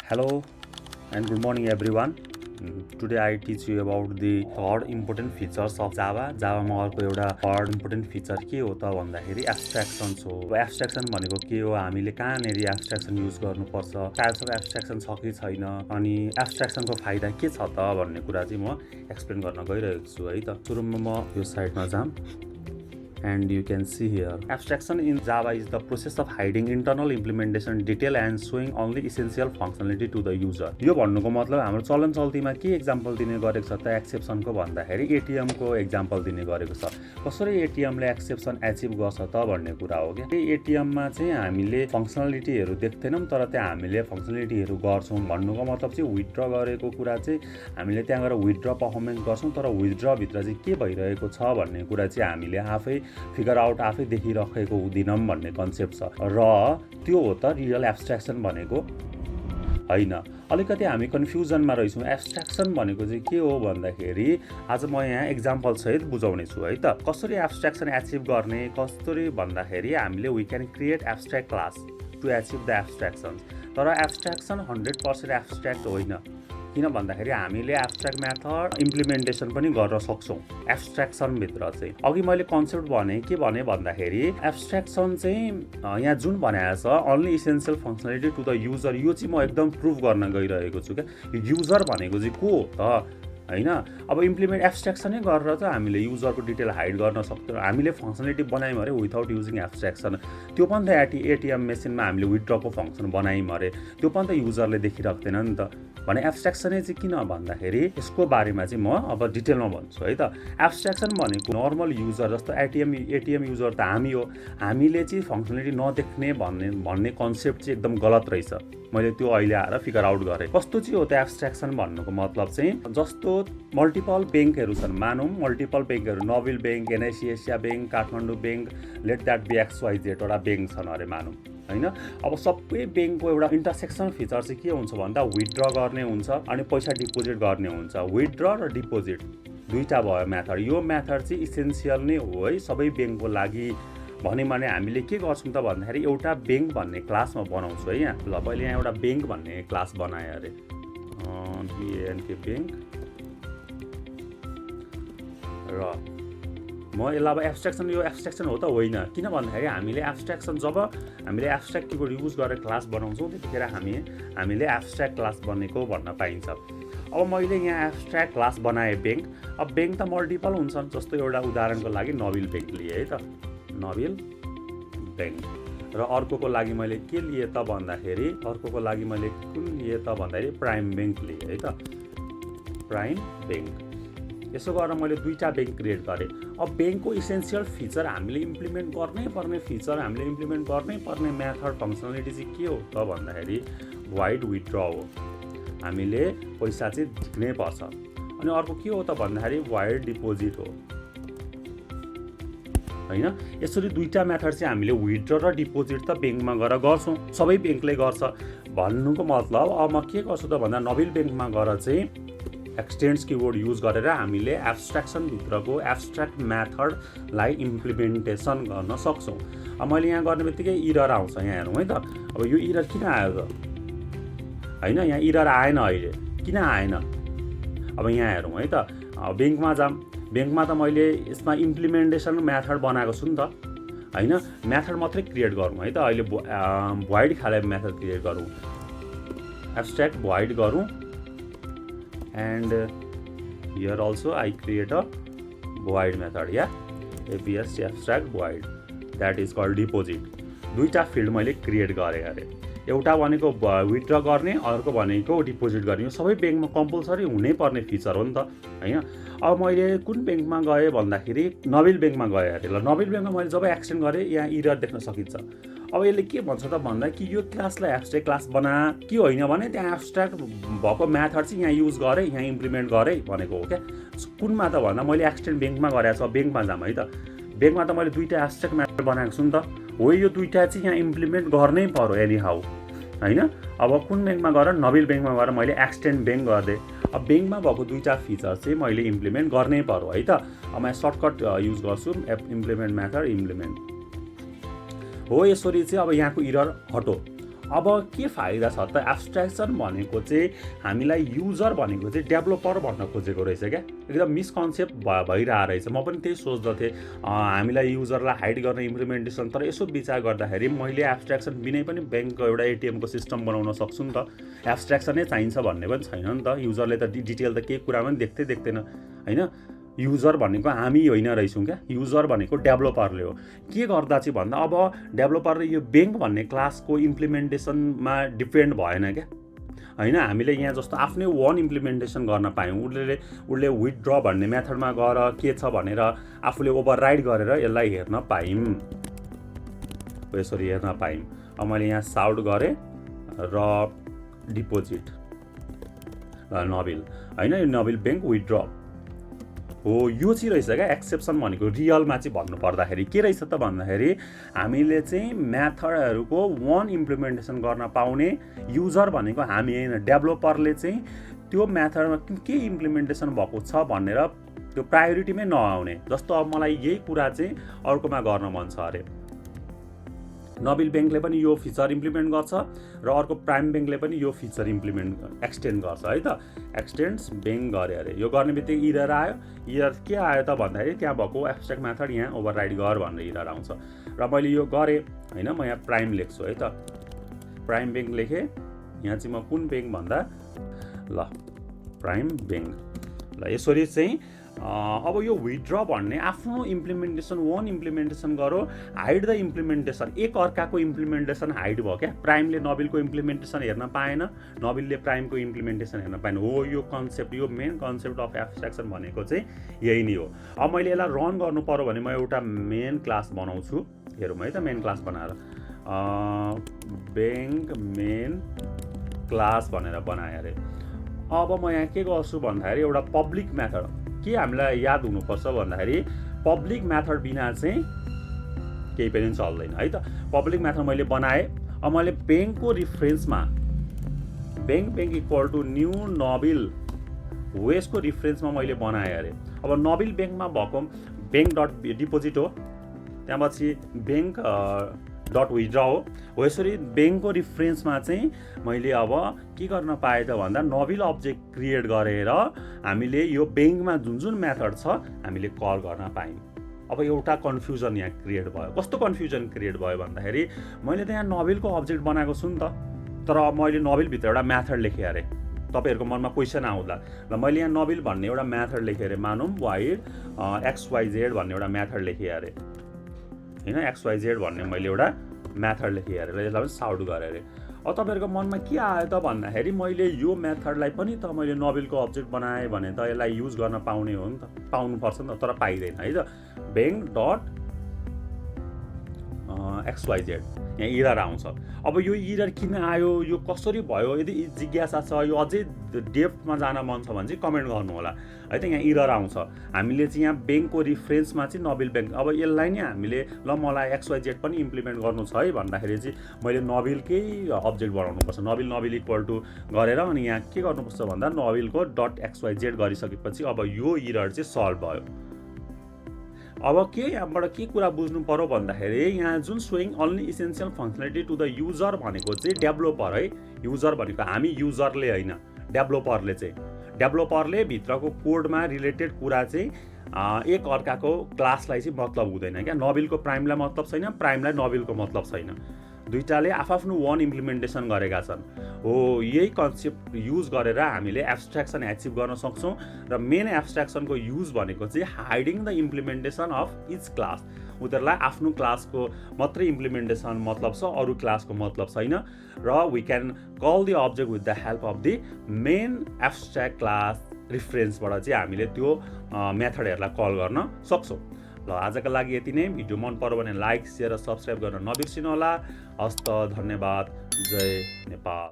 Hello and good morning everyone. Today I teach you about the third important features of Java. Java मा अर्को एउटा third important feature के हो त भन्दाखेरि abstractions हो. Abstraction भनेको के हो, हामीले कहाँनेरि abstraction युज गर्नुपर्छ, types of abstraction छ कि छैन, अनि abstraction को फाइदा के छ त भन्ने कुरा चाहिँ म एक्सप्लेन गर्न गइरहेको छु है त. सुरुमा म यो साइडमा जाम. And you can see here, abstraction in Java is the process of hiding internal implementation detail and showing only essential functionality to the user. यो भन्नुको मतलब हाम्रो चलन चल्तीमा के एक्जाम्पल दिने गरेको छ त एक्सेप्सनको भन्दाखेरि एटीएम को एक्जाम्पल दिने गरेको छ. कसरी एटीएम ले एक्सेप्सन एचिभ गर्छ त भन्ने कुरा हो के. एटीएम मा चाहिँ हामीले फंक्शनालिटीहरु देख्दैनौं तर त्यहाँ हामीले फंक्शनालिटीहरु गर्छौं भन्नुको मतलब चाहिँ विथड्र गरेको कुरा चाहिँ हामीले त्यहाँ गएर विथड्र परफर्मेन्स गर्छौं तर विथड्र भित्र चाहिँ के भइरहेको छ भन्ने कुरा चाहिँ हामीले आफै फिगर आउट आफै देखिराखेको हुँदिनौं भन्ने कन्सेप्ट छ र त्यो हो त रियल एब्स्ट्राक्सन भनेको हैन. अलिकति हामी कन्फ्युजनमा रहिछौं. एब्स्ट्राक्सन भनेको चाहिँ के हो भन्दाखेरि आज म यहाँ एक्जाम्पल सहित बुझाउने छु है त. कसरी एब्स्ट्राक्सन एचिभ गर्ने, कसरी भन्दाखेरि हामीले we can create abstract class to achieve the abstraction. तर एब्स्ट्राक्सन 100% एब्स्ट्राक्ट होइन. किन भन्दाखेरि हामीले एब्स्ट्राक्ट मेथड इम्प्लिमेन्टेसन पनि गर्न सक्छौं एब्स्ट्राक्सन भित्र चाहिँ. अघि मैले कन्सेप्ट के भने भन्दाखेरि एब्स्ट्राक्सन चाहिँ यहाँ जुन बनाएको छ only essential functionality to the user, यो चाहिँ म एकदम प्रुफ गर्न गइरहेको छु के. युजर भनेको चाहिँ को त हैन. अब इम्प्लिमेन्ट एब्स्ट्राक्सनै गरेर त हामीले युजरको डिटेल हाइड गर्न सक्छौं. हामीले फंक्शनालिटी बनायौं अरे विदाउट युजिङ एब्स्ट्राक्सन, त्यो पनि त एटीएम मेसिनमा हामीले विथड्रको फंक्सन बनायौं अरे, त्यो पनि त युजरले देखिराख्दैन नि त. भने एब्स्ट्राक्सनै चाहिँ किन भन्दाखेरि यसको बारेमा चाहिँ म अब डिटेलमा भन्छु है त. एब्स्ट्राक्सन भनेको नर्मल युजर जस्तो एटीएम युजर त हामी हो, हामीले चाहिँ फंक्शनालिटी नदेख्ने भन्ने कन्सेप्ट चाहिँ एकदम गलत रहेछ. मैले त्यो अहिले आएर फिगर आउट गरे. कस्तो चाहिँ हो त एब्स्ट्राक्सन भन्नुको मतलब चाहिँ जस्तो मल्टिपल बैंकहरु छन्, मानौं मल्टिपल बैंकहरु, Nabil bank, NIC Asia bank, Kathmandu bank, let that be XYZ वटा बैंक छन् अरे मानौं हैन. अब सबै बैंकको एउटा इन्टरसेक्सन फिचर चाहिँ के हुन्छ भन्दा विथड्र गर्ने हुन्छ अनि पैसा डिपोजिट गर्ने हुन्छ. विथड्र र डिपोजिट दुईटा भयो मेथड. यो मेथड चाहिँ इसेन्शियल नै हो है सबै बैंकको लागि. भने हामीले के गर्छौं त भन्दाखेरि एउटा बैंक भन्ने क्लास म बनाउँछु है यहाँ. ल मैले यहाँ एउटा बैंक भन्ने क्लास बनाए अरे, BANK बैंक र म यसलाई अब एब्स्ट्राक्सन, यो एब्स्ट्राक्सन हो त होइन. किन भन्दाखेरि हामीले एब्स्ट्राक्सन जब हामीले एब्स्ट्राक्ट किबोर्ड युज गरेर क्लास बनाउँछौं त्यतिखेर हामीले एब्स्ट्राक्ट क्लास बनेको भन्न पाइन्छ. अब मैले यहाँ एब्स्ट्राक्ट क्लास बनाए बैंक. अब बैंक त मल्टिपल हुन्छन्. जस्तो एउटा उदाहरणको लागि नोबेल बैंक लिए है त, नोबेल बैंक. र अर्कोको लागि मैले के लिए त भन्दाखेरि अर्कोको लागि मैले कुन लिए त भन्दाखेरि प्राइम बैंक लिए है त, प्राइम बैंक. यसो गरेर मैले दुईटा बैंक क्रिएट गरे. अब बैंकको इसेन्शियल फिचर हामीले इम्प्लिमेन्ट गर्नै पर्ने फिचर, हामीले इम्प्लिमेन्ट गर्नै पर्ने मेथड फंक्शनालिटी चाहिँ के हो त भन्दाखेरि वाइड विथड्र हो. हामीले पैसा चाहिँ झिक्नै पर्छ. अनि अर्को के हो त भन्दाखेरि वाइड डिपोजिट हो हैन. यसरी दुईटा मेथड चाहिँ हामीले विथड्र र डिपोजिट त बैंकमा गएर गर्छौं, सबै बैंकले गर्छ भन्नुको मतलब. अब म के गर्छु त भन्दा नोबेल बैंकमा गएर चाहिँ एक्सटेन्ड्स किबोर्ड युज गरेर हामीले एब्स्ट्राक्सन भित्रको एब्स्ट्राक्ट मेथडलाई इम्प्लिमेन्टेसन गर्न सक्छौं. अब मैले यहाँ गर्नेबित्तिकै एरर आउँछ. यहाँ हेरौँ है त. अब यो एरर किन आयो त हैन, यहाँ एरर आएन. अहिले किन आएन अब यहाँ हेरौँ है त. बैंकमा जाम. बैंकमा त मैले यसमा इम्प्लिमेन्टेसन मेथड बनाएको छु नि त हैन. मेथड मात्रै क्रिएट गरौँ है त. अहिले भोइड खाले मेथड क्रिएट गरौँ, एब्स्ट्राक्ट भोइड गरौँ. and here also I create a void method, yeah, abstract void, that is called deposit. दुईटा फिल्ड मैले क्रिएट गरे अरे. एउटा भनेको विथड्र गर्ने, अर्को भनेको डिपोजिट गर्ने. यो सबै बैंकमा कम्पल्सरी हुनै पर्ने फिचर हो नि त हैन. अब मैले कुन बैंकमा गए भन्दाखेरि नोबेल बैंकमा गए अरे. ल नोबेल बैंकमा मैले जब एक्सटेन्ड गरे यहाँ एरर देख्न सकिन्छ. अब यसले के भन्छ त भन्दा कि यो क्लासलाई एब्स्ट्राक्ट क्लास बना कि होइन भने त्यहाँ एब्स्ट्राक्ट भएको मेथड चाहिँ यहाँ युज गरे, यहाँ इम्प्लिमेन्ट गरे भनेको हो क्या. कुनमा त भन्दा मैले एक्सटेन्ड बैंकमा गरेको छु. बैंकमा जाम है त. बैंकमा त मैले दुईटा एब्स्ट्राक्ट मेथड बनाएको छु नि त हो. यो दुईटा चाहिँ यहाँ इम्प्लिमेन्ट गर्नै पर्यो एनी हाउ हैन. अब कुन बैंकमा गएर नोबेल बैंकमा गएर मैले एक्सटेन्ड बैंक गर्दै. अब बैंकमा भएको दुईटा फिचर चाहिँ मैले इम्प्लिमेन्ट गर्नै पर्यो है त. अब म सर्टकट युज गर्छु, इम्प्लिमेन्ट मेथड इम्प्लिमेन्ट हो. यसरी चाहिँ अब यहाँको एरर हटो. अब के फाइदा छ त एब्स्ट्र्याक्सन भनेको चाहिँ हामीलाई युजर भनेको चाहिँ डेभलपर भन्न खोजेको रहेछ क्या एकदम मिसकन्सेप्ट भइरहेको रहेछ म पनि त्यही सोच्दथेँ हामीलाई युजरलाई हाइड गर्ने इम्प्लिमेन्टेसन तर यसो विचार गर्दाखेरि मैले एब्स्ट्र्याक्सन बिनै पनि ब्याङ्कको एउटा एटिएमको सिस्टम बनाउन सक्छु नि त एब्स्ट्र्याक्सनै चाहिन्छ भन्ने पनि छैन नि त युजरले त डिटेल त केही कुरा पनि देख्दैन होइन युजर भनेको हामी होइन रहेछौँ क्या युजर भनेको डेभलपरले हो के गर्दा चाहिँ भन्दा अब डेभलपरले यो ब्याङ्क भन्ने क्लासको इम्प्लिमेन्टेसनमा डिपेन्ड भएन क्या होइन हामीले यहाँ जस्तो आफ्नै वान इम्प्लिमेन्टेसन गर्न पायौँ उसले विथड्र भन्ने मेथडमा गएर के छ भनेर आफूले ओभरराइड गरेर यसलाई हेर्न पायौँ यसरी हेर्न पायौँ अब मैले यहाँ साउट गरेँ र डिपोजिट नबिल होइन यो नबिल ब्याङ्क विथड्र हो यो चाहिँ रहेछ क्या एक्सेप्सन भनेको रियलमा चाहिँ भन्नु पर्दाखेरि के रहेछ त भन्दाखेरि हामीले चाहिँ मेथडहरूको वान इम्प्लिमेन्टेसन गर्न पाउने युजर भनेको हामी होइन डेभलपरले चाहिँ त्यो मेथडमा के इम्प्लिमेन्टेसन भएको छ भनेर त्यो प्रायोरिटीमै नआउने जस्तो अब मलाई यही कुरा चाहिँ अर्कोमा गर्न मन छ अरे नबिल ब्याङ्कले पनि यो फिचर इम्प्लिमेन्ट गर्छ र अर्को प्राइम ब्याङ्कले पनि यो फिचर एक्सटेन्ड गर्छ है त एक्सटेन्ड्स ब्याङ्क गरे अरे यो गर्ने बित्तिकै इरर आयो इरर के आयो त भन्दाखेरि त्यहाँ भएको एब्स्ट्र्याक्ट मेथड यहाँ ओभरराइड गर भनेर इरर आउँछ र मैले यो गरेँ होइन म यहाँ प्राइम लेख्छु है त प्राइम ब्याङ्क लेखेँ यहाँ चाहिँ म कुन ब्याङ्क भन्दा ल प्राइम ब्याङ्क ल यसरी चाहिँ अब यो विथड्र भन्ने आफ्नो इम्प्लिमेन्टेसन वान इम्प्लिमेन्टेसन गरो हाइड द इम्प्लिमेन्टेसन एक अर्काको इम्प्लिमेन्टेसन हाइड भयो क्या प्राइमले नबिलको इम्प्लिमेन्टेसन हेर्न पाएन नबिलले प्राइमको इम्प्लिमेन्टेसन हेर्न पाएन हो यो कन्सेप्ट यो मेन कन्सेप्ट अफ एब्स्ट्र्याक्सन भनेको चाहिँ यही नै हो अब मैले यसलाई रन गर्नु पर्यो भने म एउटा मेन क्लास बनाउँछु हेरौँ है त मेन क्लास बनाएर ब्याङ्क मेन क्लास भनेर बनाएँ अरे अब म यहाँ के गर्छु भन्दाखेरि एउटा पब्लिक मेथड के हामीलाई याद हुनुपर्छ भन्दाखेरि पब्लिक मेथड बिना चाहिँ केही पनि चल्दैन है त पब्लिक मेथड मैले बनाएँ अब मैले ब्याङ्कको रिफरेन्समा bank equal to new Nabil हो यसको रिफरेन्समा मैले बनाएँ अरे अब नबिल ब्याङ्कमा भएको ब्याङ्क डट डिपोजिट हो त्यहाँपछि ब्याङ्क डट विथड्र हो यसरी ब्याङ्कको रिफरेन्समा चाहिँ मैले अब के गर्न पाएँ त भन्दा नबिल अब्जेक्ट क्रिएट गरेर हामीले यो ब्याङ्कमा जुन जुन मेथड छ हामीले कल गर्न पायौँ अब एउटा कन्फ्युजन यहाँ क्रिएट भयो कस्तो कन्फ्युजन क्रिएट भयो भन्दाखेरि मैले त यहाँ नबिलको अब्जेक्ट बनाएको छु नि त तर अब मैले नबिलभित्र एउटा मेथड लेखेँ अरे तपाईँहरूको मनमा क्वेसन आउँला र मैले यहाँ नबिल भन्ने एउटा मेथड लेखेँ अरे मानौँ वाइड XYZ भन्ने एउटा मेथड लेखेँ अरे होइन XYZ भन्ने मैले एउटा मेथड लेखेँ अरे र यसलाई पनि साउट गरेँ अरे अब तपाईँहरूको मनमा के आयो त भन्दाखेरि मैले यो मेथडलाई पनि त मैले नबिलको अब्जेक्ट बनाएँ भने त यसलाई युज गर्न पाउने हो नि त पाउनुपर्छ नि त तर पाइँदैन है त ब्याङ्क डट XYZ यहाँ इरर आउँछ अब यो इरर किन आयो यो कसरी भयो यदि जिज्ञासा छ यो अझै डेप्थमा जान मन छ भने चाहिँ कमेन्ट गर्नु होला है त यहाँ इरर आउँछ हामीले चाहिँ यहाँ ब्याङ्कको रिफरेन्समा चाहिँ नबिल ब्याङ्क अब यसलाई नै हामीले ल मलाई XYZ पनि इम्प्लिमेन्ट गर्नु छ है भन्दाखेरि चाहिँ मैले नबिलकै अब्जेक्ट बनाउनुपर्छ नबिल इक्वल टु गरेर अनि यहाँ के गर्नुपर्छ भन्दा नबिलको डट XYZ गरिसकेपछि अब यो इरर चाहिँ सल्भ भयो अब के यहाँबाट के कुरा बुझ्नु पर्यो भन्दाखेरि यहाँ जुन showing only essential functionality to the user भनेको चाहिँ डेभलोपर है युजर भनेको हामी युजरले होइन डेभलोपरले भित्रको कोडमा रिलेटेड कुरा चाहिँ एक अर्काको क्लासलाई चाहिँ मतलब हुँदैन क्या नबिलको प्राइमलाई मतलब छैन प्राइमलाई नबिलको मतलब छैन दुईटाले आफ्नो वान इम्प्लिमेन्टेसन गरेका छन् हो यही कन्सेप्ट युज गरेर हामीले एब्स्ट्र्याक्सन एचिभ गर्न सक्छौँ र मेन एब्स्ट्र्याक्सनको युज भनेको चाहिँ hiding the implementation of each class उनीहरूलाई आफ्नो क्लासको मात्रै इम्प्लिमेन्टेसन मतलब छ अरू क्लासको मतलब छैन र we can call the object with the help of the main abstract class रिफरेन्सबाट चाहिँ हामीले त्यो मेथडहरूलाई कल गर्न सक्छौँ ल आजका लागि यति नै भिडियो मन पर्यो भने लाइक शेयर र सब्सक्राइब गर्न नबिर्सिनु होला हस्त धन्यवाद जय नेपाल।